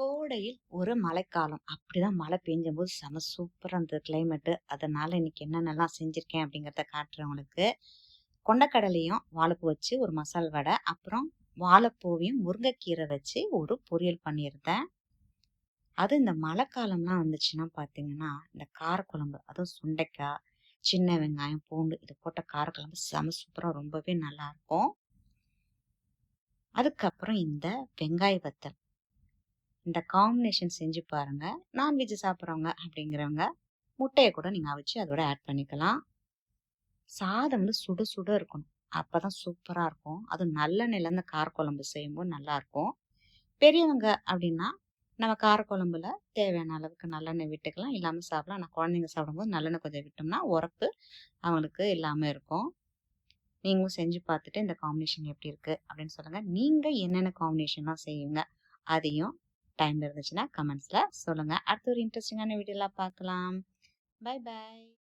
கோடையில் ஒரு மழைக்காலம். அப்படிதான் மழை பெஞ்சம்போது செம சூப்பரா இருந்தது கிளைமேட்டு. அதனால இன்னைக்கு என்னென்னலாம் செஞ்சிருக்கேன் அப்படிங்கிறத காட்டுறேன் உங்களுக்கு. கொண்டைக்கடலையும் வாழைப்பூ வச்சு ஒரு மசால் வடை, அப்புறம் வாழைப்பூவையும் முருங்கைக்கீரை வச்சு ஒரு பொரியல் பண்ணியிருந்தேன். அது இந்த மழைக்காலம்லாம் வந்துச்சுன்னா பார்த்தீங்கன்னா, இந்த காரக்குழம்பு அதுவும் சுண்டைக்காய், சின்ன வெங்காயம், பூண்டு இது போட்ட காரக்குழம்பு செம சூப்பரா ரொம்பவே நல்லாயிருக்கும். அதுக்கப்புறம் இந்த வெங்காய வத்தல். இந்த காம்பினேஷன் செஞ்சு பாருங்க. நான்வெஜ் சாப்பிட்றவங்க அப்படிங்கிறவங்க முட்டைய கூட நீங்க அவிச்சு அதோட ஆட் பண்ணிக்கலாம். சாதம் வந்து சுட சுட இருக்கணும். அப்பதான் சூப்பரா இருக்கும். அதுவும் நல்லெண்ணெயில இந்த காரக்குழம்பு செய்யும்போது நல்லா இருக்கும். பெரியவங்க அப்படின்னா நம்ம காரக்குழம்புல தேவையான அளவுக்கு நல்லெண்ணெய் விட்டுக்கலாம். இல்லாம சாப்பிடலாம். ஆனா குழந்தைங்க சாப்பிடும்போது நல்லெண்ணெய் கொஞ்சம் விட்டோம்னா உரப்பு அவங்களுக்கு இல்லாம இருக்கும். நீங்களும் செஞ்சு பார்த்துட்டு இந்த காம்பினேஷன் எப்படி இருக்கு அப்படின்னு சொல்லுங்க. நீங்க என்னென்ன காம்பினேஷன்லாம் செய்வீங்க? அதையும் டைம் இருந்துச்சுன்னா கமெண்ட்ஸ்ல சொல்லுங்க. அடுத்த ஒரு இன்ட்ரெஸ்டிங்கான வீடியோல பார்க்கலாம். Bye by.